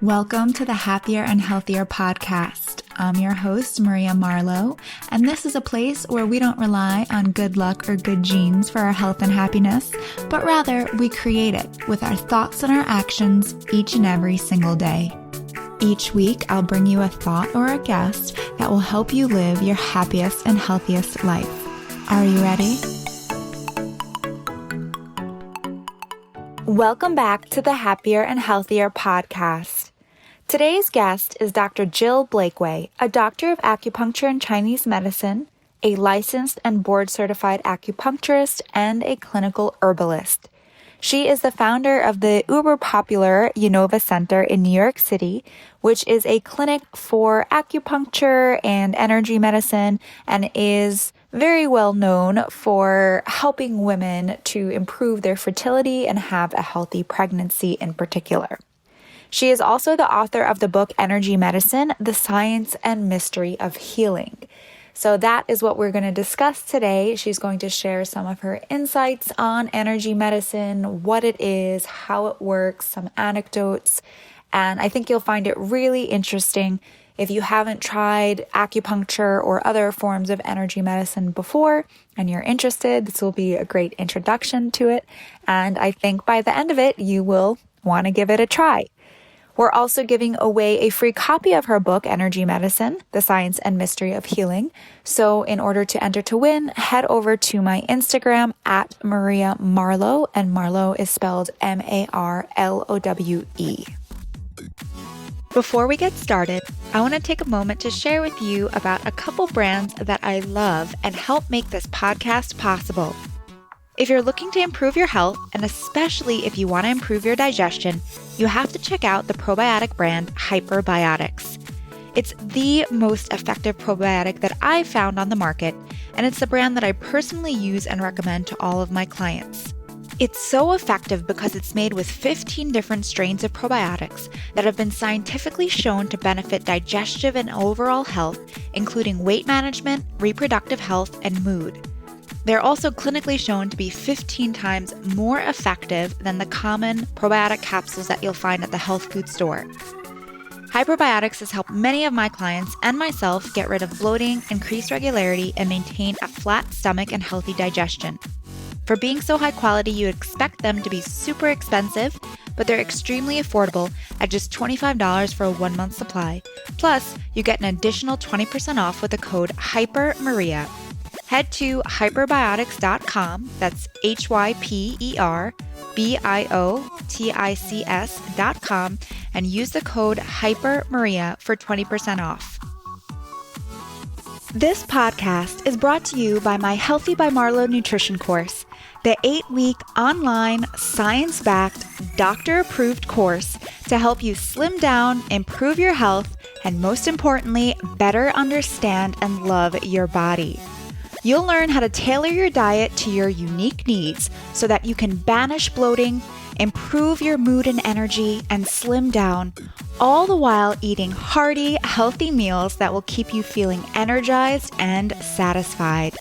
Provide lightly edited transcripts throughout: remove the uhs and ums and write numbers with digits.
Welcome to the Happier and Healthier podcast. I'm your host, Maria Marlowe, and this is a place where we don't rely on good luck or good genes for our health and happiness, but rather we create it with our thoughts and our actions each and every single day. Each week, I'll bring you a thought or a guest that will help you live your happiest and healthiest life. Are you ready? Welcome back to the Happier and Healthier podcast. Today's guest is Dr. Jill Blakeway, a doctor of acupuncture and Chinese medicine, a licensed and board-certified acupuncturist, and a clinical herbalist. She is the founder of the uber-popular Yinova Center in New York City, which is a clinic for acupuncture and energy medicine and is very well known for helping women to improve their fertility and have a healthy pregnancy in particular. She is also the author of the book Energy Medicine, The Science and Mystery of Healing. So that is what we're going to discuss today. She's going to share some of her insights on energy medicine, what it is, how it works, some anecdotes, and I think you'll find it really interesting. If you haven't tried acupuncture or other forms of energy medicine before and you're interested, this will be a great introduction to it. And I think by the end of it, you will want to give it a try. We're also giving away a free copy of her book, Energy Medicine, The Science and Mystery of Healing. So in order to enter to win, head over to my Instagram at Maria Marlowe, and Marlowe is spelled M-A-R-L-O-W-E. Before we get started, I want to take a moment to share with you about a couple brands that I love and help make this podcast possible. If you're looking to improve your health, and especially if you want to improve your digestion, you have to check out the probiotic brand Hyperbiotics. It's the most effective probiotic that I've found on the market, and it's the brand that I personally use and recommend to all of my clients. It's so effective because it's made with 15 different strains of probiotics that have been scientifically shown to benefit digestive and overall health, including weight management, reproductive health, and mood. They're also clinically shown to be 15 times more effective than the common probiotic capsules that you'll find at the health food store. Hyperbiotics has helped many of my clients and myself get rid of bloating, increase regularity, and maintain a flat stomach and healthy digestion. For being so high quality, you expect them to be super expensive, but they're extremely affordable at just $25 for a 1-month supply. Plus, you get an additional 20% off with the code HYPERMARIA. Head to hyperbiotics.com, that's hyperbiotics.com, and use the code HYPERMARIA for 20% off. This podcast is brought to you by my Healthy by Marlowe nutrition course, the 8-week online, science-backed, doctor-approved course to help you slim down, improve your health, and most importantly, better understand and love your body. You'll learn how to tailor your diet to your unique needs so that you can banish bloating, improve your mood and energy, and slim down, all the while eating hearty, healthy meals that will keep you feeling energized and satisfied.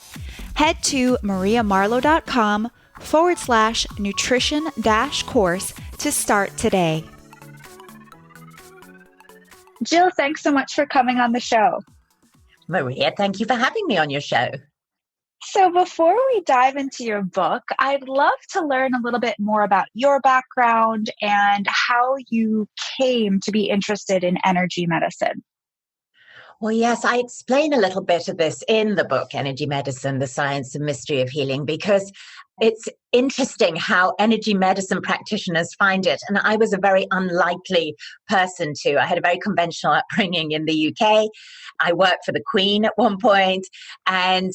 Head to mariamarlowe.com/nutrition-course to start today. Jill, thanks so much for coming on the show. Maria, thank you for having me on your show. So before we dive into your book, I'd love to learn a little bit more about your background and how you came to be interested in energy medicine. Well, yes, I explain a little bit of this in the book, Energy Medicine, The Science and Mystery of Healing, because it's interesting how energy medicine practitioners find it. And I was a very unlikely person to. I had a very conventional upbringing in the UK. I worked for the Queen at one point and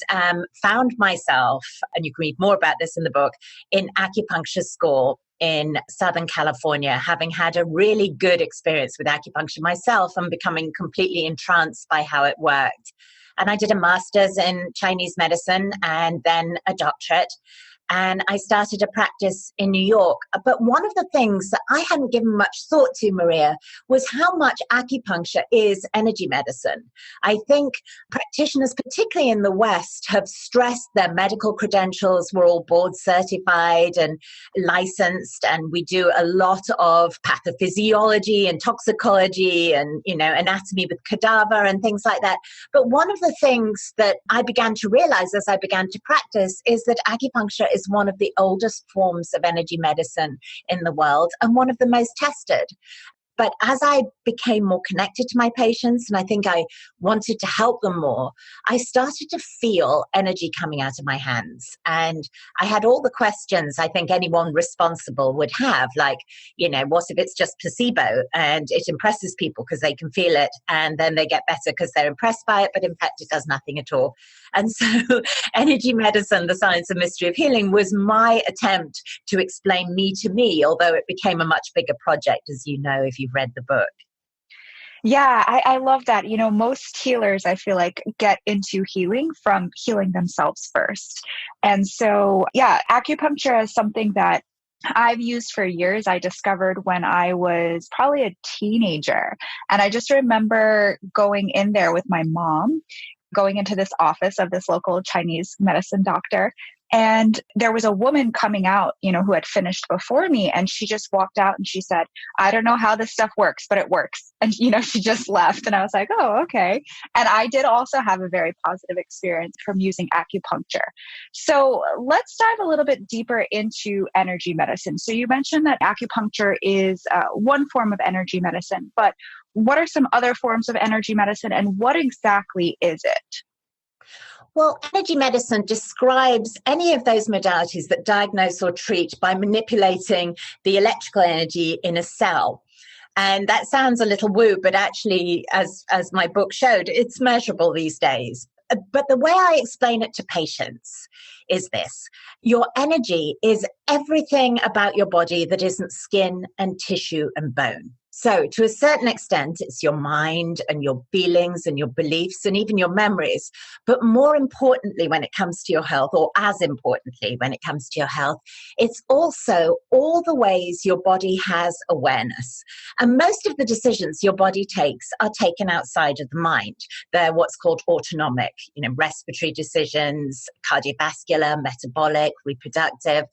found myself, and you can read more about this in the book, in acupuncture school in Southern California, having had a really good experience with acupuncture myself and becoming completely entranced by how it worked. And I did a master's in Chinese medicine and then a doctorate. and I started a practice in New York. But one of the things that I hadn't given much thought to, Maria, was how much acupuncture is energy medicine. I think practitioners, particularly in the West, have stressed their medical credentials. We're all board certified and licensed, and we do a lot of pathophysiology and toxicology and, anatomy with cadaver and things like that. But one of the things that I began to realize as I began to practice is that acupuncture is one of the oldest forms of energy medicine in the world and one of the most tested. But as I became more connected to my patients, and I think I wanted to help them more, I started to feel energy coming out of my hands. And I had all the questions I think anyone responsible would have, like, what if it's just placebo and it impresses people because they can feel it and then they get better because they're impressed by it, but in fact it does nothing at all. And so energy medicine, the science and mystery of healing, was my attempt to explain me to me, although it became a much bigger project, as you know, if you've read the book. Yeah, I love that. Most healers, I feel like, get into healing from healing themselves first. And so, yeah, acupuncture is something that I've used for years. I discovered when I was probably a teenager. And I just remember going in there with my mom, going into this office of this local Chinese medicine doctor. And there was a woman coming out, who had finished before me. And she just walked out and she said, "I don't know how this stuff works, but it works." And, she just left. And I was like, oh, okay. And I did also have a very positive experience from using acupuncture. So let's dive a little bit deeper into energy medicine. So you mentioned that acupuncture is one form of energy medicine, but what are some other forms of energy medicine and what exactly is it? Well, energy medicine describes any of those modalities that diagnose or treat by manipulating the electrical energy in a cell. And that sounds a little woo, but actually, as my book showed, it's measurable these days. But the way I explain it to patients is this: your energy is everything about your body that isn't skin and tissue and bone. So to a certain extent, it's your mind and your feelings and your beliefs and even your memories. But more importantly, when it comes to your health, or as importantly, when it comes to your health, it's also all the ways your body has awareness. And most of the decisions your body takes are taken outside of the mind. They're what's called autonomic, respiratory decisions, cardiovascular, metabolic, reproductive.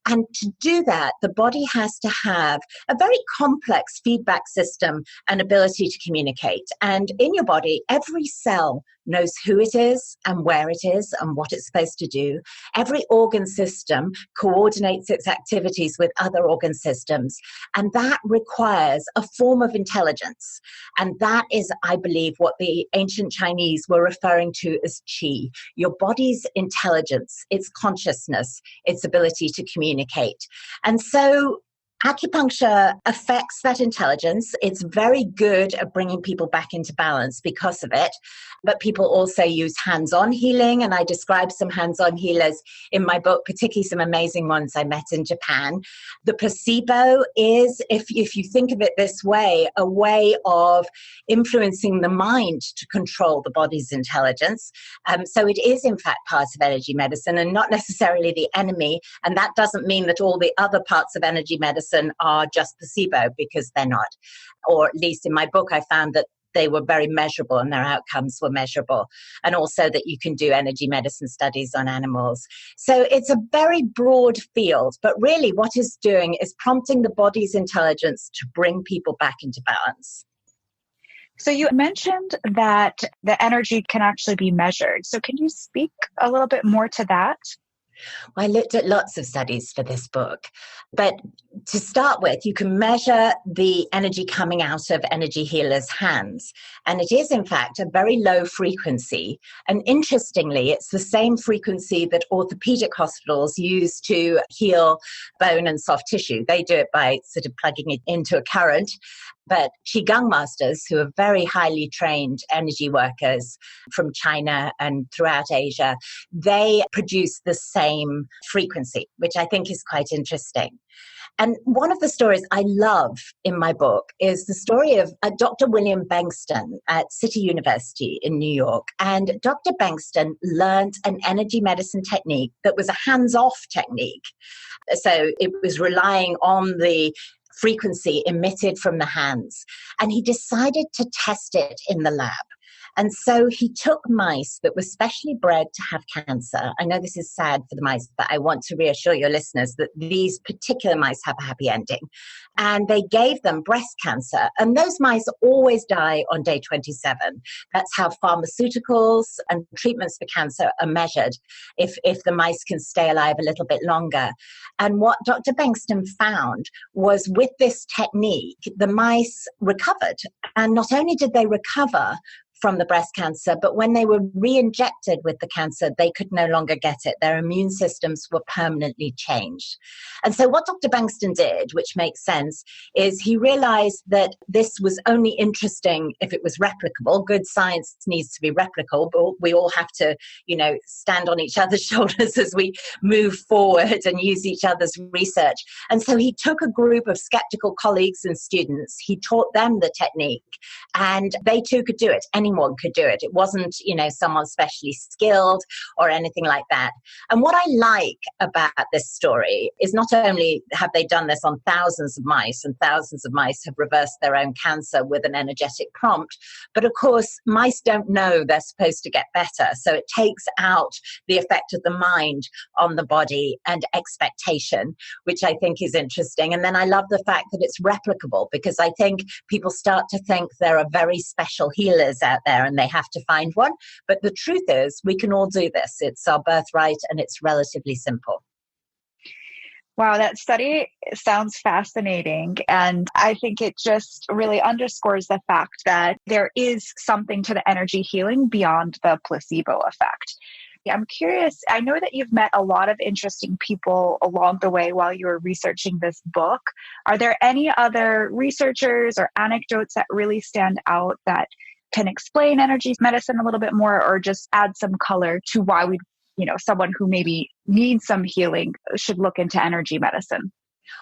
And to do that, the body has to have a very complex feedback system and ability to communicate. And in your body, every cell knows who it is and where it is and what it's supposed to do. Every organ system coordinates its activities with other organ systems. And that requires a form of intelligence. And that is, I believe, what the ancient Chinese were referring to as qi. Your body's intelligence, its consciousness, its ability to communicate. And so acupuncture affects that intelligence. It's very good at bringing people back into balance because of it. But people also use hands-on healing, and I describe some hands-on healers in my book, particularly some amazing ones I met in Japan. The placebo is, if you think of it this way, a way of influencing the mind to control the body's intelligence. So it is, in fact, part of energy medicine and not necessarily the enemy. And that doesn't mean that all the other parts of energy medicine are just placebo, because they're not. Or at least in my book, I found that they were very measurable and their outcomes were measurable. And also that you can do energy medicine studies on animals. So it's a very broad field, but really what it's doing is prompting the body's intelligence to bring people back into balance. So you mentioned that the energy can actually be measured. So can you speak a little bit more to that? I looked at lots of studies for this book, but to start with, you can measure the energy coming out of energy healers' hands. And it is, in fact, a very low frequency. And interestingly, it's the same frequency that orthopedic hospitals use to heal bone and soft tissue. They do it by sort of plugging it into a current. But Qigong masters, who are very highly trained energy workers from China and throughout Asia, they produce the same frequency, which I think is quite interesting. And one of the stories I love in my book is the story of Dr. William Bengston at City University in New York. And Dr. Bengston learned an energy medicine technique that was a hands-off technique. So it was relying on the frequency emitted from the hands. And he decided to test it in the lab. And so he took mice that were specially bred to have cancer. I know this is sad for the mice, but I want to reassure your listeners that these particular mice have a happy ending. And they gave them breast cancer. And those mice always die on day 27. That's how pharmaceuticals and treatments for cancer are measured, if the mice can stay alive a little bit longer. And what Dr. Bengston found was with this technique, the mice recovered. And not only did they recover from the breast cancer, but when they were re-injected with the cancer, they could no longer get it. Their immune systems were permanently changed. And so what Dr. Bengston did, which makes sense, is he realized that this was only interesting if it was replicable. Good science needs to be replicable. We all have to, stand on each other's shoulders as we move forward and use each other's research. And so he took a group of skeptical colleagues and students. He taught them the technique, and they too could do it. Anyone could do it. It wasn't, someone specially skilled or anything like that. And what I like about this story is not only have they done this on thousands of mice, and thousands of mice have reversed their own cancer with an energetic prompt, but of course, mice don't know they're supposed to get better. So it takes out the effect of the mind on the body and expectation, which I think is interesting. And then I love the fact that it's replicable, because I think people start to think there are very special healers out there and they have to find one. But the truth is, we can all do this. It's our birthright and it's relatively simple. Wow, that study sounds fascinating. And I think it just really underscores the fact that there is something to the energy healing beyond the placebo effect. I'm curious, I know that you've met a lot of interesting people along the way while you were researching this book. Are there any other researchers or anecdotes that really stand out that can explain energy medicine a little bit more, or just add some color to why we, someone who maybe needs some healing should look into energy medicine?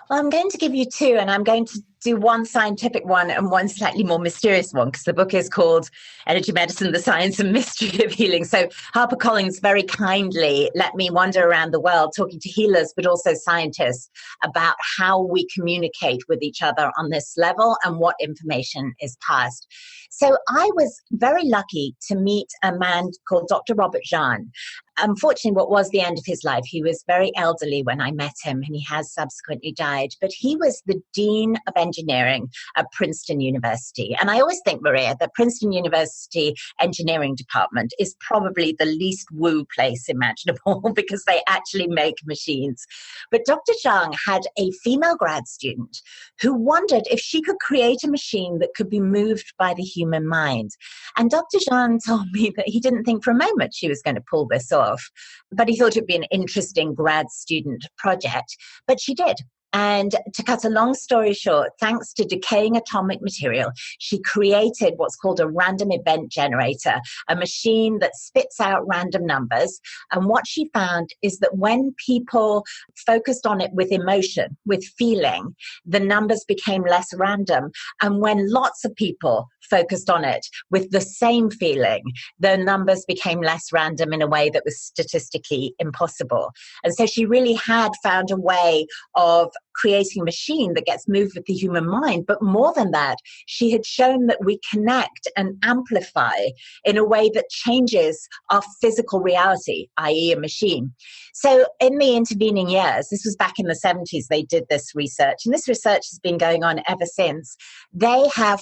Well, I'm going to give you two, and I'm going to do one scientific one and one slightly more mysterious one, because the book is called Energy Medicine, the Science and Mystery of Healing. So HarperCollins very kindly let me wander around the world talking to healers, but also scientists, about how we communicate with each other on this level and what information is passed. So I was very lucky to meet a man called Dr. Robert Jahn. Unfortunately, what was the end of his life, he was very elderly when I met him, and he has subsequently died. But he was the Dean of Engineering at Princeton University. And I always think, Maria, that Princeton University Engineering Department is probably the least woo place imaginable because they actually make machines. But Dr. Zhang had a female grad student who wondered if she could create a machine that could be moved by the human mind. And Dr. Zhang told me that he didn't think for a moment she was going to pull this off, but he thought it would be an interesting grad student project. But she did. And to cut a long story short, thanks to decaying atomic material, she created what's called a random event generator, a machine that spits out random numbers. And what she found is that when people focused on it with emotion, with feeling, the numbers became less random. And when lots of people focused on it with the same feeling, the numbers became less random in a way that was statistically impossible. And so she really had found a way of creating a machine that gets moved with the human mind. But more than that, she had shown that we connect and amplify in a way that changes our physical reality, i.e. a machine. So in the intervening years, this was back in the 70s, they did this research, and this research has been going on ever since. They have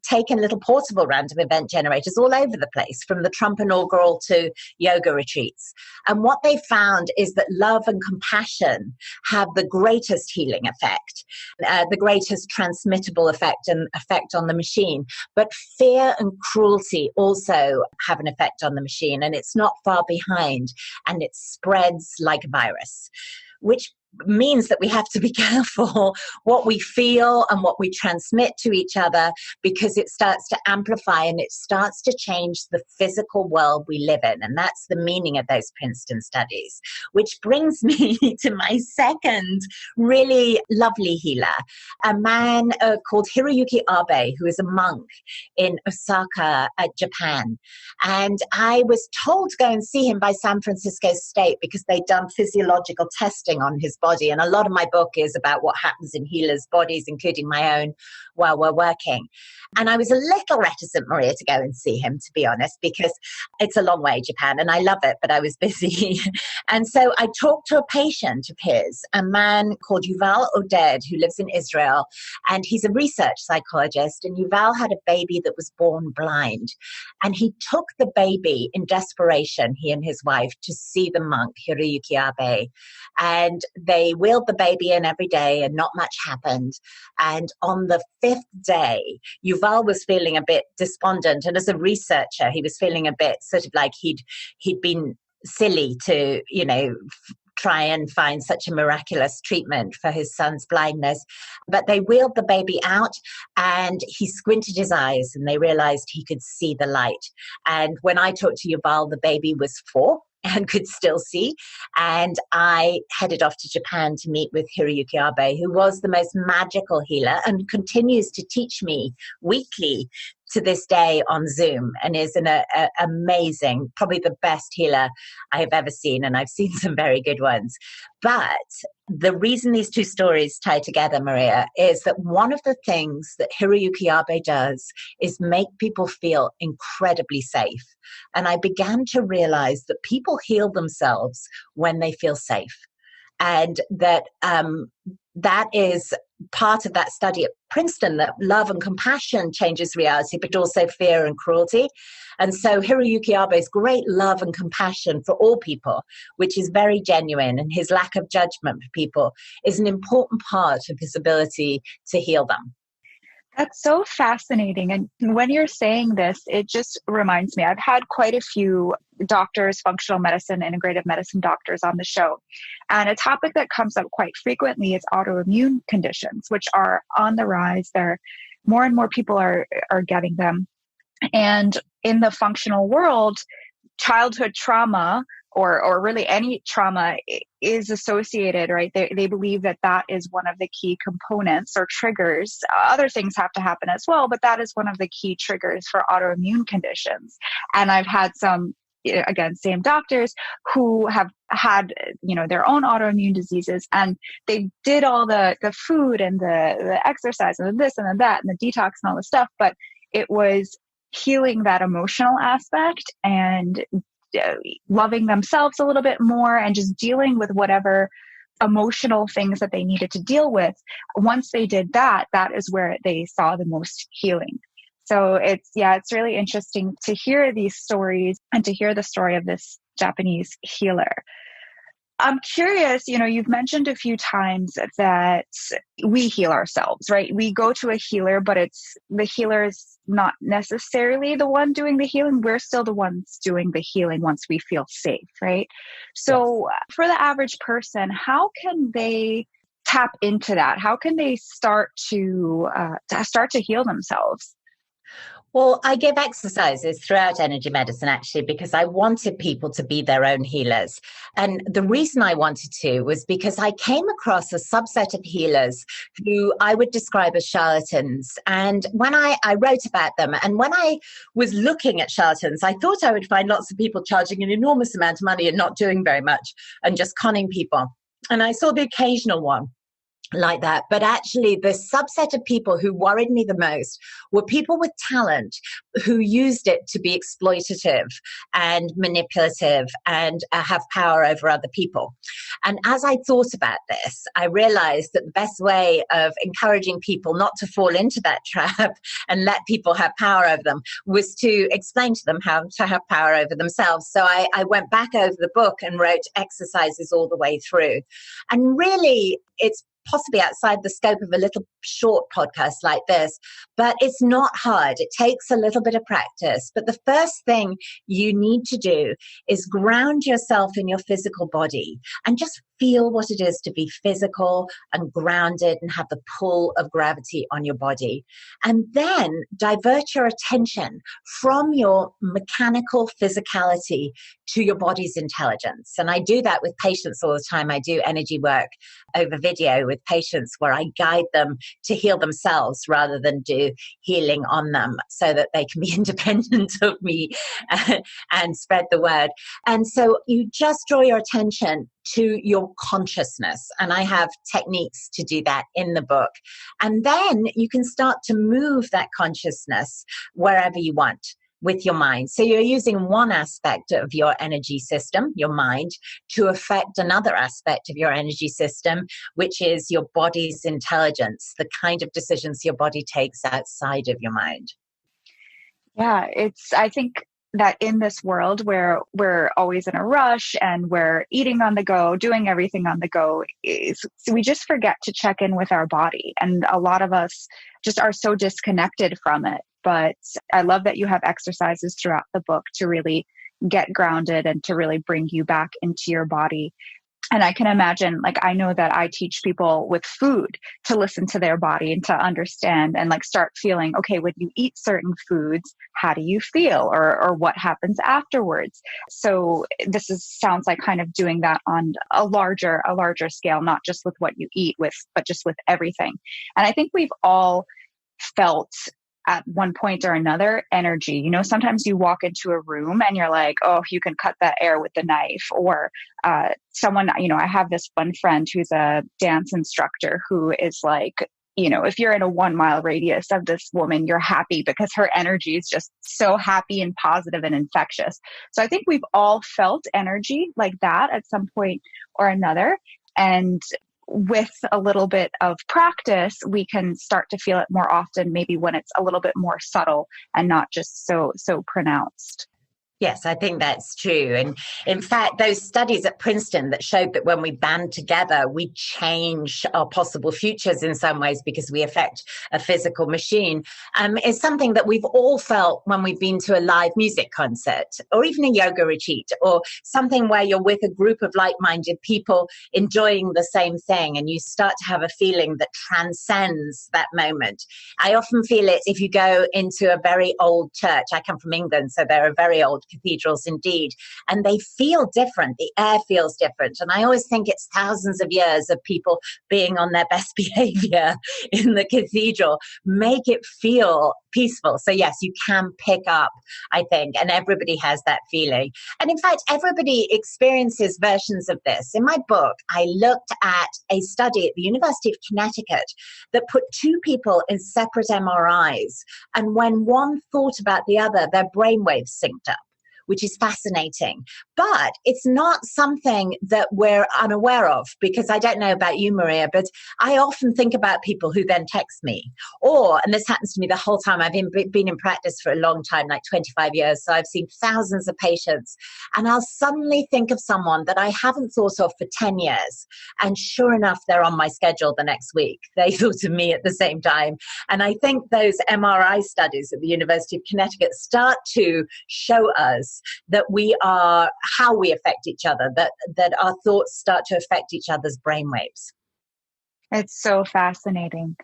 taken little portable random event generators all over the place, from the Trump inaugural to yoga retreats. And what they found is that love and compassion have the greatest healing effect, the greatest transmittable effect and effect on the machine. But fear and cruelty also have an effect on the machine, and it's not far behind, and it spreads like a virus, which means that we have to be careful what we feel and what we transmit to each other, because it starts to amplify and it starts to change the physical world we live in. And that's the meaning of those Princeton studies, which brings me to my second really lovely healer, a man called Hiroyuki Abe, who is a monk in Osaka, Japan. And I was told to go and see him by San Francisco State because they'd done physiological testing on his body. And a lot of my book is about what happens in healers' bodies, including my own, while we're working. And I was a little reticent, Maria, to go and see him, to be honest, because it's a long way, Japan, and I love it, but I was busy. And so I talked to a patient of his, a man called Yuval Oded, who lives in Israel, and he's a research psychologist. And Yuval had a baby that was born blind. And he took the baby in desperation, he and his wife, to see the monk, Hiroyuki Abe. And they wheeled the baby in every day and not much happened. And on the fifth day, Yuval was feeling a bit despondent. And as a researcher, he was feeling a bit sort of like he'd been silly to, try and find such a miraculous treatment for his son's blindness. But they wheeled the baby out and he squinted his eyes and they realized he could see the light. And when I talked to Yuval, the baby was 4 and could still see. And I headed off to Japan to meet with Hiroyuki Abe, who was the most magical healer and continues to teach me weekly to this day on Zoom, and is an amazing, probably the best healer I have ever seen. And I've seen some very good ones. But the reason these two stories tie together, Maria, is that one of the things that Hiroyuki Abe does is make people feel incredibly safe. And I began to realize that people heal themselves when they feel safe. And that that is part of that study at Princeton, that love and compassion changes reality, but also fear and cruelty. And so Hiroyuki Abe's great love and compassion for all people, which is very genuine, and his lack of judgment for people is an important part of his ability to heal them. That's so fascinating. And when you're saying this, it just reminds me, I've had quite a few doctors, functional medicine, integrative medicine doctors on the show. And a topic that comes up quite frequently is autoimmune conditions, which are on the rise. More and more people are getting them. And in the functional world, childhood trauma or really any trauma is associated, right? They believe that is one of the key components or triggers. Other things have to happen as well, but that is one of the key triggers for autoimmune conditions. And I've had some, again, same doctors who have had, their own autoimmune diseases, and they did all the food and the exercise and this and the that and the detox and all the stuff, but it was healing that emotional aspect and loving themselves a little bit more and just dealing with whatever emotional things that they needed to deal with. Once they did that is where they saw the most healing. So it's really interesting to hear these stories and to hear the story of this Japanese healer. I'm curious, you've mentioned a few times that we heal ourselves, right? We go to a healer, but the healer is not necessarily the one doing the healing. We're still the ones doing the healing once we feel safe, right? So for the average person, how can they tap into that? How can they start to heal themselves? Well, I give exercises throughout energy medicine, actually, because I wanted people to be their own healers. And the reason I wanted to was because I came across a subset of healers who I would describe as charlatans. And when I wrote about them, and when I was looking at charlatans, I thought I would find lots of people charging an enormous amount of money and not doing very much and just conning people. And I saw the occasional one like that. But actually, the subset of people who worried me the most were people with talent who used it to be exploitative and manipulative and have power over other people. And as I thought about this, I realized that the best way of encouraging people not to fall into that trap and let people have power over them was to explain to them how to have power over themselves. So I went back over the book and wrote exercises all the way through. And really, it's possibly outside the scope of a little short podcast like this, but it's not hard. It takes a little bit of practice. But the first thing you need to do is ground yourself in your physical body and just feel what it is to be physical and grounded and have the pull of gravity on your body. And then divert your attention from your mechanical physicality to your body's intelligence. And I do that with patients all the time. I do energy work over video with patients where I guide them to heal themselves rather than do healing on them so that they can be independent of me and spread the word. And so you just draw your attention to your consciousness. And I have techniques to do that in the book. And then you can start to move that consciousness wherever you want with your mind. So you're using one aspect of your energy system, your mind, to affect another aspect of your energy system, which is your body's intelligence, the kind of decisions your body takes outside of your mind. Yeah, I think that in this world where we're always in a rush and we're eating on the go, doing everything on the go, so we just forget to check in with our body. And a lot of us just are so disconnected from it. But I love that you have exercises throughout the book to really get grounded and to really bring you back into your body. And I can imagine, like, I know that I teach people with food to listen to their body and to understand and like start feeling, okay, when you eat certain foods, how do you feel or what happens afterwards? So sounds like kind of doing that on a larger scale, not just with what you eat but just with everything. And I think we've all felt at one point or another energy. You know, sometimes you walk into a room and you're like, oh, you can cut that air with the knife. Or someone, you know, I have this one friend who's a dance instructor who is like, you know, if you're in a 1 mile radius of this woman, you're happy because her energy is just so happy and positive and infectious. So I think we've all felt energy like that at some point or another. And with a little bit of practice, we can start to feel it more often, maybe when it's a little bit more subtle and not just so pronounced. Yes, I think that's true. And in fact, those studies at Princeton that showed that when we band together, we change our possible futures in some ways because we affect a physical machine, is something that we've all felt when we've been to a live music concert or even a yoga retreat or something where you're with a group of like-minded people enjoying the same thing and you start to have a feeling that transcends that moment. I often feel it if you go into a very old church. I come from England, so they're a very old cathedrals indeed, and they feel different. The air feels different, and I always think it's thousands of years of people being on their best behavior in the cathedral make it feel peaceful. So yes, you can pick up, I think, and everybody has that feeling. And in fact, everybody experiences versions of this. In my book, I looked at a study at the University of Connecticut that put two people in separate MRIs, and when one thought about the other, their brainwaves synced up, which is fascinating. But it's not something that we're unaware of, because I don't know about you, Maria, but I often think about people who then text me. Or, and this happens to me the whole time, I've been in practice for a long time, like 25 years, so I've seen thousands of patients, and I'll suddenly think of someone that I haven't thought of for 10 years. And sure enough, they're on my schedule the next week. They thought of me at the same time. And I think those MRI studies at the University of Connecticut start to show us that we are, how we affect each other, that our thoughts start to affect each other's brainwaves. It's so fascinating.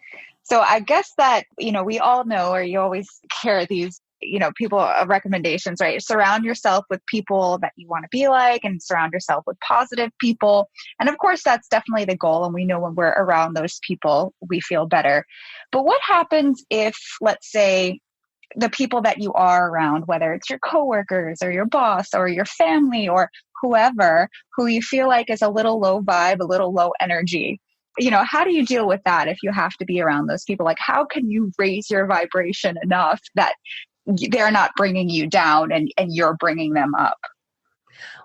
So I guess that, you know, we all know, or you always hear these, you know, people recommendations, right? Surround yourself with people that you want to be like and surround yourself with positive people. And of course, that's definitely the goal. And we know when we're around those people, we feel better. But what happens if, let's say, the people that you are around, whether it's your coworkers or your boss or your family or whoever, who you feel like is a little low vibe, a little low energy, you know, how do you deal with that if you have to be around those people? Like, how can you raise your vibration enough that they're not bringing you down and you're bringing them up?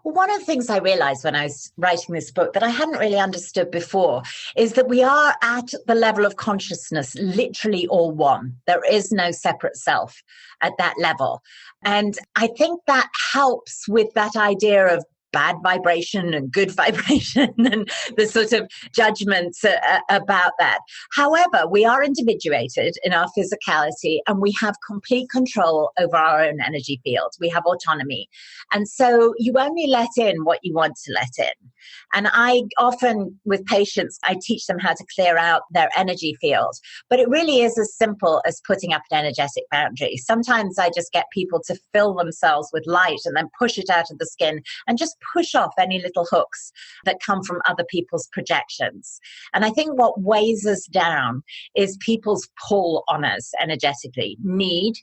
Well, one of the things I realized when I was writing this book that I hadn't really understood before is that we are at the level of consciousness, literally all one. There is no separate self at that level. And I think that helps with that idea of bad vibration and good vibration and the sort of judgments about that. However, we are individuated in our physicality and we have complete control over our own energy field. We have autonomy. And so you only let in what you want to let in. And I often, with patients, I teach them how to clear out their energy field. But it really is as simple as putting up an energetic boundary. Sometimes I just get people to fill themselves with light and then push it out of the skin and just push off any little hooks that come from other people's projections. And I think what weighs us down is people's pull on us energetically. Need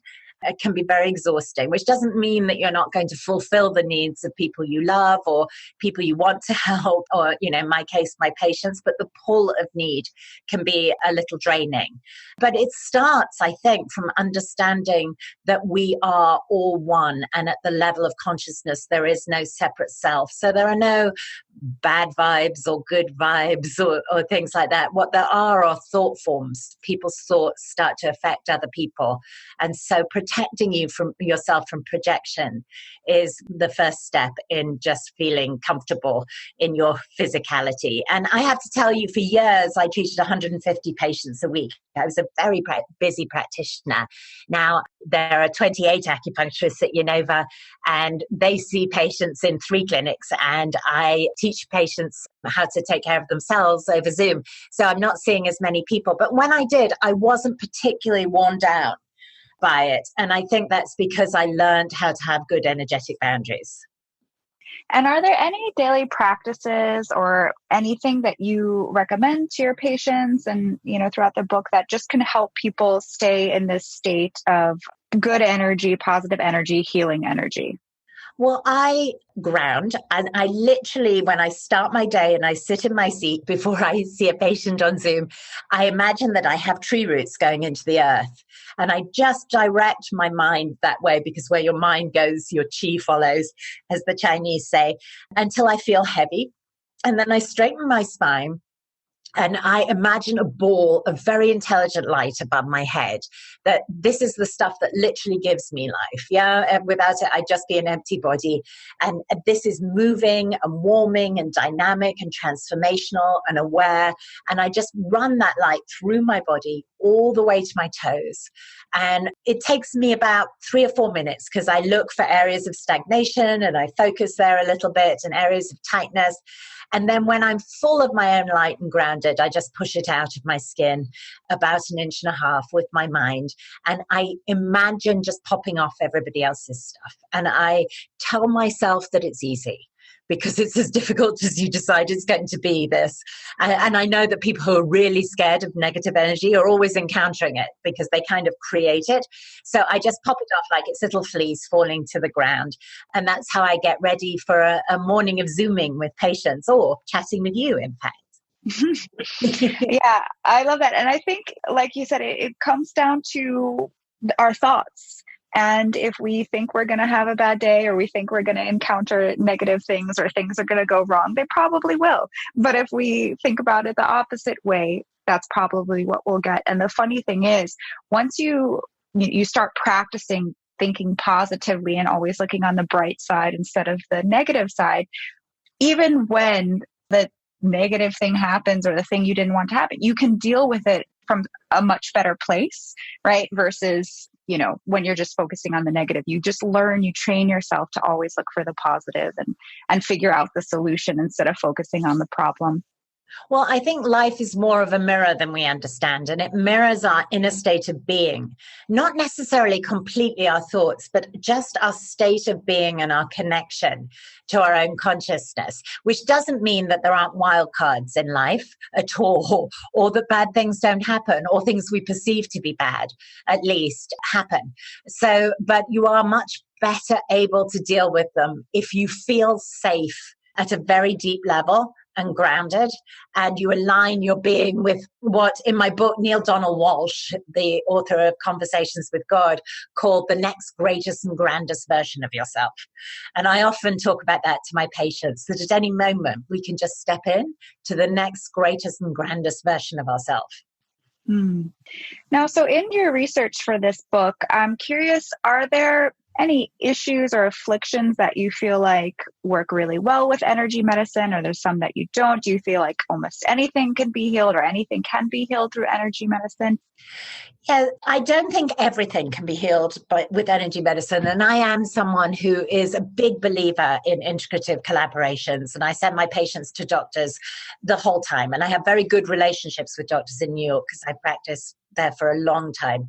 can be very exhausting, which doesn't mean that you're not going to fulfill the needs of people you love or people you want to help, or, in my case, my patients, but the pull of need can be a little draining. But it starts, I think, from understanding that we are all one, and at the level of consciousness, there is no separate self. So there are no bad vibes or good vibes or things like that. What there are thought forms. People's thoughts start to affect other people. And so protecting you from yourself from projection is the first step in just feeling comfortable in your physicality. And I have to tell you, for years, I treated 150 patients a week. I was a very busy practitioner. Now, there are 28 acupuncturists at Yinova, and they see patients in 3 clinics, and I teach patients how to take care of themselves over Zoom. So I'm not seeing as many people. But when I did, I wasn't particularly worn down by it. And I think that's because I learned how to have good energetic boundaries. And are there any daily practices or anything that you recommend to your patients and, throughout the book that just can help people stay in this state of good energy, positive energy, healing energy? Well, I ground, and I literally, when I start my day and I sit in my seat before I see a patient on Zoom, I imagine that I have tree roots going into the earth. And I just direct my mind that way, because where your mind goes, your chi follows, as the Chinese say, until I feel heavy. And then I straighten my spine. And I imagine a ball of very intelligent light above my head, that this is the stuff that literally gives me life. Yeah. And without it, I'd just be an empty body. And this is moving and warming and dynamic and transformational and aware. And I just run that light through my body all the way to my toes. And it takes me about 3 or 4 minutes, because I look for areas of stagnation and I focus there a little bit, and areas of tightness. And then when I'm full of my own light and grounded, I just push it out of my skin about 1.5 inches with my mind. And I imagine just popping off everybody else's stuff. And I tell myself that it's easy, because it's as difficult as you decide it's going to be, this. And I know that people who are really scared of negative energy are always encountering it, because they kind of create it. So I just pop it off like it's little fleas falling to the ground. And that's how I get ready for a morning of Zooming with patients, or chatting with you, in fact. Yeah, I love that. And I think, like you said, it comes down to our thoughts. And if we think we're going to have a bad day, or we think we're going to encounter negative things, or things are going to go wrong, they probably will. But if we think about it the opposite way, that's probably what we'll get. And the funny thing is, once you start practicing thinking positively and always looking on the bright side instead of the negative side, even when the negative thing happens, or the thing you didn't want to happen, you can deal with it from a much better place, right? Versus, when you're just focusing on the negative, you just learn, you train yourself to always look for the positive and figure out the solution instead of focusing on the problem. Well, I think life is more of a mirror than we understand, and it mirrors our inner state of being, not necessarily completely our thoughts, but just our state of being and our connection to our own consciousness, which doesn't mean that there aren't wild cards in life at all, or that bad things don't happen, or things we perceive to be bad, at least, happen. So, but you are much better able to deal with them if you feel safe at a very deep level and grounded, and you align your being with what, in my book, Neil Donald Walsh, the author of Conversations with God, called the next greatest and grandest version of yourself. And I often talk about that to my patients, that at any moment we can just step in to the next greatest and grandest version of ourselves. Now, so in your research for this book, I'm curious, are there any issues or afflictions that you feel like work really well with energy medicine, or there's some that you don't? Do you feel like almost anything can be healed or anything can be healed through energy medicine? Yeah, I don't think everything can be healed with energy medicine. And I am someone who is a big believer in integrative collaborations. And I send my patients to doctors the whole time. And I have very good relationships with doctors in New York because I practiced there for a long time.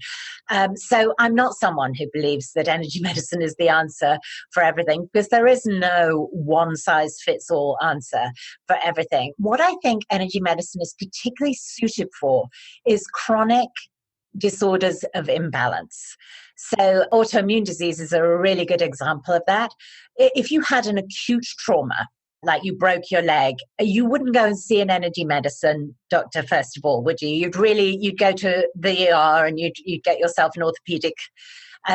So I'm not someone who believes that energy medicine is the answer for everything, because there is no one size fits all answer for everything. What I think energy medicine is particularly suited for is chronic disorders of imbalance. So autoimmune diseases are a really good example of that. If you had an acute trauma, like you broke your leg, you wouldn't go and see an energy medicine doctor, first of all, would you? You'd go to the ER and you'd get yourself an orthopedic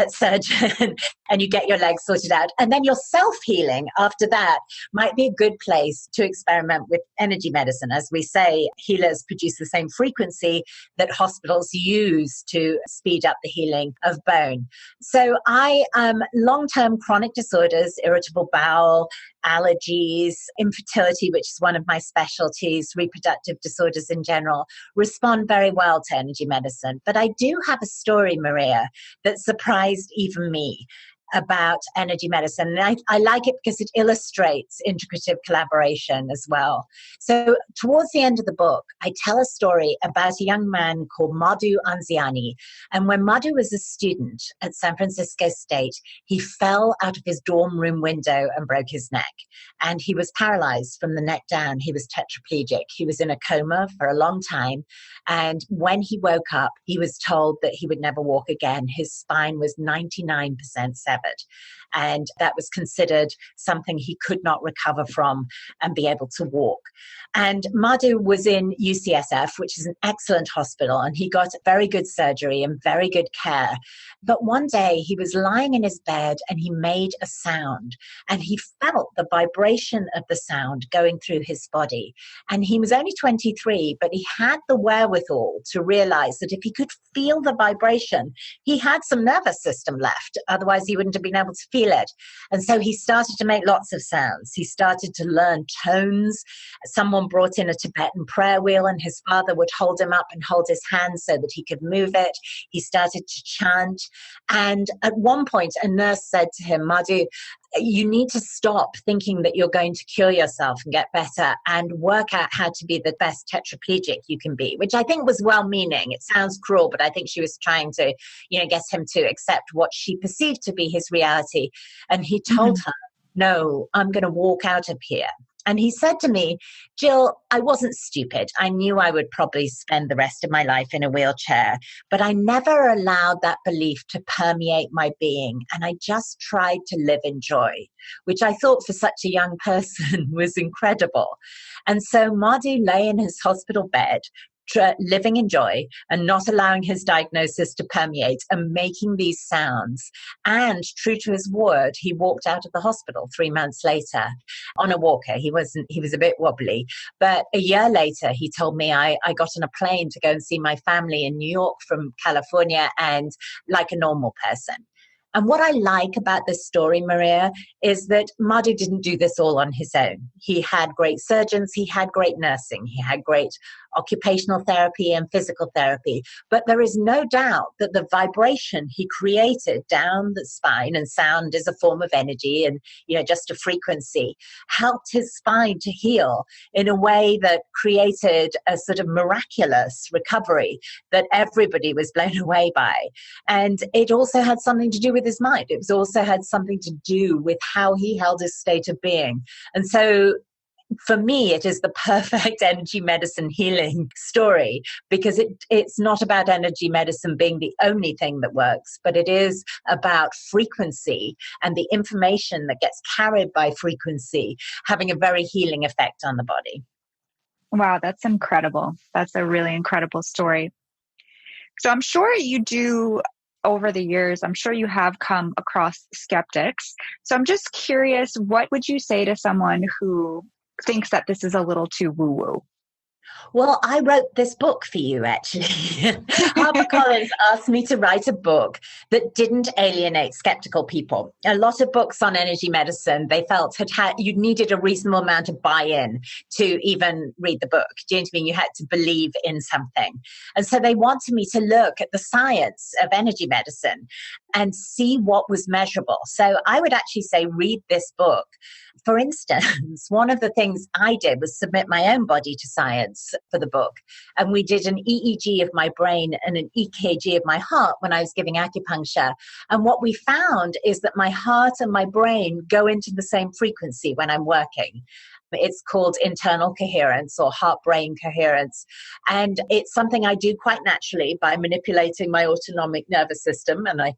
surgeon and you get your legs sorted out. And then your self-healing after that might be a good place to experiment with energy medicine. As we say, healers produce the same frequency that hospitals use to speed up the healing of bone. So long-term chronic disorders, irritable bowel, allergies, infertility, which is one of my specialties, reproductive disorders in general, respond very well to energy medicine. But I do have a story, Maria, that surprised even me about energy medicine. And I like it because it illustrates integrative collaboration as well. So towards the end of the book, I tell a story about a young man called Madhu Anziani. And when Madhu was a student at San Francisco State, he fell out of his dorm room window and broke his neck. And he was paralyzed from the neck down. He was tetraplegic. He was in a coma for a long time. And when he woke up, he was told that he would never walk again. His spine was 99% severed. And that was considered something he could not recover from and be able to walk. And Madhu was in UCSF, which is an excellent hospital, and he got very good surgery and very good care. But one day he was lying in his bed and he made a sound, and he felt the vibration of the sound going through his body. And he was only 23, but he had the wherewithal to realize that if he could feel the vibration, he had some nervous system left. Otherwise, he wouldn't have been able to feel it. And so he started to make lots of sounds. He started to learn tones. Someone brought in a Tibetan prayer wheel, and his father would hold him up and hold his hand so that he could move it. He started to chant. And at one point, a nurse said to him, Madhu, you need to stop thinking that you're going to cure yourself and get better and work out how to be the best tetraplegic you can be, which I think was well-meaning. It sounds cruel, but I think she was trying to, get him to accept what she perceived to be his reality. And he told her, no, I'm going to walk out of here. And he said to me, Jill, I wasn't stupid. I knew I would probably spend the rest of my life in a wheelchair, but I never allowed that belief to permeate my being. And I just tried to live in joy, which I thought for such a young person was incredible. And so Madhu lay in his hospital bed, living in joy and not allowing his diagnosis to permeate and making these sounds. And true to his word, he walked out of the hospital 3 months later on a walker. He was a bit wobbly. But a year later, he told me I got on a plane to go and see my family in New York from California, and like a normal person. And what I like about this story, Maria, is that Madhu didn't do this all on his own. He had great surgeons, he had great nursing, he had great occupational therapy and physical therapy. But there is no doubt that the vibration he created down the spine, and sound is a form of energy and, just a frequency, helped his spine to heal in a way that created a sort of miraculous recovery that everybody was blown away by. And it also had something to do with his mind. It also had something to do with how he held his state of being. And so for me, it is the perfect energy medicine healing story, because it's not about energy medicine being the only thing that works, but it is about frequency and the information that gets carried by frequency having a very healing effect on the body. Wow, that's incredible. That's a really incredible story. So I'm sure you do, over the years, I'm sure you have come across skeptics. So I'm just curious, what would you say to someone who thinks that this is a little too woo-woo? Well, I wrote this book for you, actually. HarperCollins asked me to write a book that didn't alienate skeptical people. A lot of books on energy medicine, they felt you needed a reasonable amount of buy-in to even read the book. Do you know what I mean? You had to believe in something. And so they wanted me to look at the science of energy medicine and see what was measurable. So I would actually say, read this book. For instance, one of the things I did was submit my own body to science for the book. And we did an EEG of my brain and an EKG of my heart when I was giving acupuncture. And what we found is that my heart and my brain go into the same frequency when I'm working. It's called internal coherence or heart-brain coherence. And it's something I do quite naturally by manipulating my autonomic nervous system. And I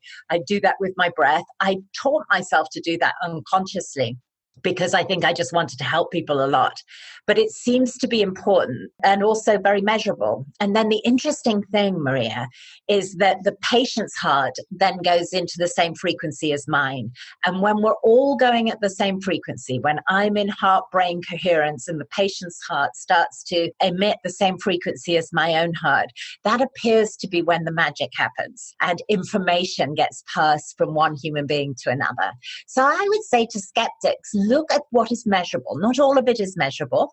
do that with my breath. I taught myself to do that unconsciously, because I think I just wanted to help people a lot. But it seems to be important and also very measurable. And then the interesting thing, Maria, is that the patient's heart then goes into the same frequency as mine. And when we're all going at the same frequency, when I'm in heart-brain coherence and the patient's heart starts to emit the same frequency as my own heart, that appears to be when the magic happens and information gets passed from one human being to another. So I would say to skeptics, look at what is measurable. Not all of it is measurable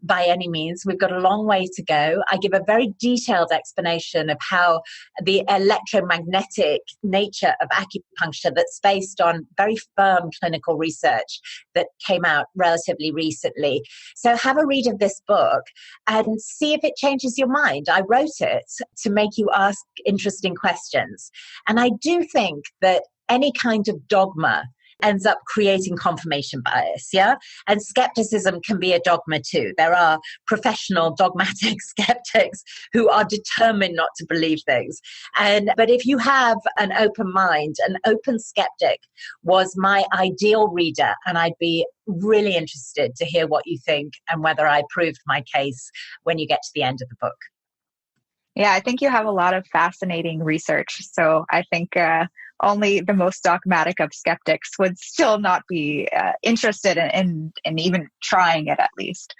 by any means. We've got a long way to go. I give a very detailed explanation of how the electromagnetic nature of acupuncture that's based on very firm clinical research that came out relatively recently. So have a read of this book and see if it changes your mind. I wrote it to make you ask interesting questions. And I do think that any kind of dogma ends up creating confirmation bias, yeah? And skepticism can be a dogma too. There are professional dogmatic skeptics who are determined not to believe things. But if you have an open mind, an open skeptic was my ideal reader, and I'd be really interested to hear what you think and whether I proved my case when you get to the end of the book. Yeah, I think you have a lot of fascinating research. So I think only the most dogmatic of skeptics would still not be interested in even trying it, at least.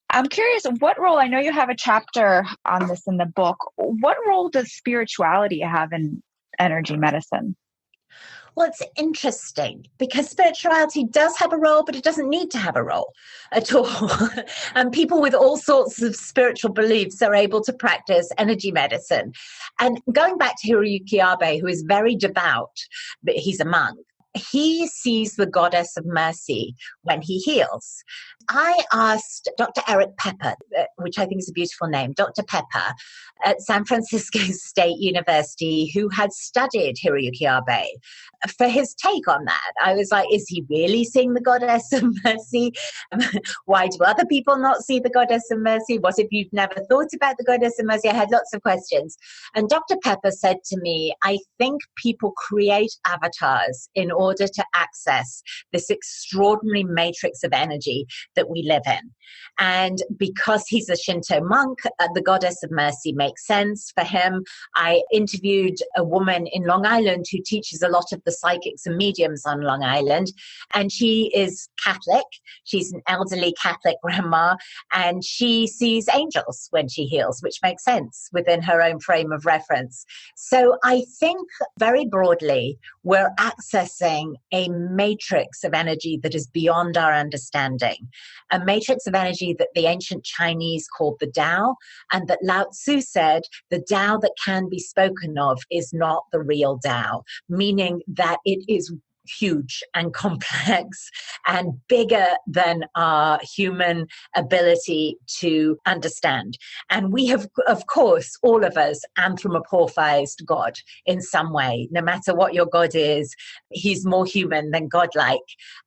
I'm curious, what role, I know you have a chapter on this in the book, what role does spirituality have in energy medicine? Well, it's interesting because spirituality does have a role, but it doesn't need to have a role at all. And people with all sorts of spiritual beliefs are able to practice energy medicine. And going back to Hiroyuki Abe, who is very devout, but he's a monk, he sees the goddess of mercy when he heals. I asked Dr. Eric Pepper, which I think is a beautiful name, Dr. Pepper at San Francisco State University, who had studied Hiroyuki Abe, for his take on that. I was like, is he really seeing the goddess of mercy? Why do other people not see the goddess of mercy? What if you've never thought about the goddess of mercy? I had lots of questions. And Dr. Pepper said to me, I think people create avatars in order to access this extraordinary matrix of energy that we live in. And because he's a Shinto monk, the goddess of mercy makes sense for him. I interviewed a woman in Long Island who teaches a lot of the psychics and mediums on Long Island, and she is Catholic. She's an elderly Catholic grandma, and she sees angels when she heals, which makes sense within her own frame of reference. So I think very broadly, we're accessing a matrix of energy that is beyond our understanding, a matrix of energy that the ancient Chinese called the Tao, and that Lao Tzu said the Tao that can be spoken of is not the real Tao, meaning that it is huge and complex and bigger than our human ability to understand. And we have, of course, all of us anthropomorphized God in some way. No matter what your God is, he's more human than godlike,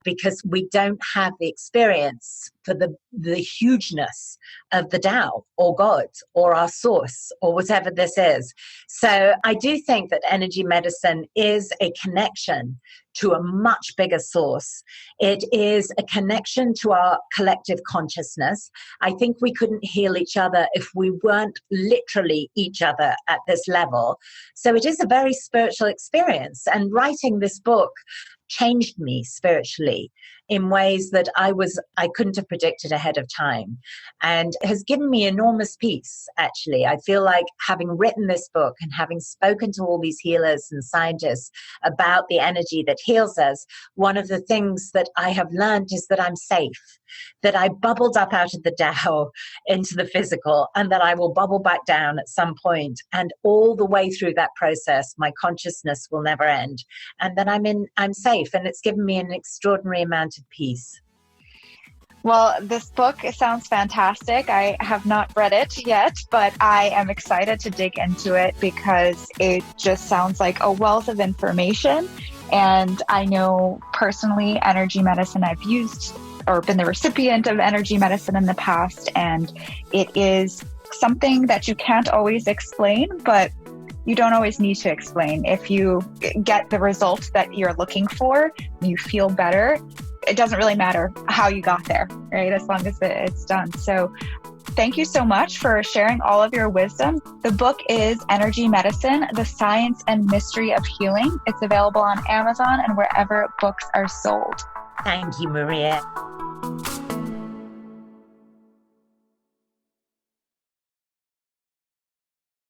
because we don't have the experience for the hugeness of the Tao or God or our source or whatever this is. So I do think that energy medicine is a connection to a much bigger source. It is a connection to our collective consciousness. I think we couldn't heal each other if we weren't literally each other at this level. So it is a very spiritual experience. And writing this book changed me spiritually in ways that I couldn't have predicted ahead of time, and has given me enormous peace, actually. I feel like, having written this book and having spoken to all these healers and scientists about the energy that heals us, one of the things that I have learned is that I'm safe, that I bubbled up out of the Tao into the physical, and that I will bubble back down at some point, and all the way through that process my consciousness will never end, and that I'm safe, and it's given me an extraordinary amount of peace. Well, this book, it sounds fantastic. I have not read it yet, but I am excited to dig into it because it just sounds like a wealth of information. And I know personally, energy medicine, I've used or been the recipient of energy medicine in the past, and it is something that you can't always explain, but you don't always need to explain. If you get the result that you're looking for, you feel better, it doesn't really matter how you got there, right? As long as it's done. So thank you so much for sharing all of your wisdom. The book is Energy Medicine, The Science and Mystery of Healing. It's available on Amazon and wherever books are sold. Thank you, Maria.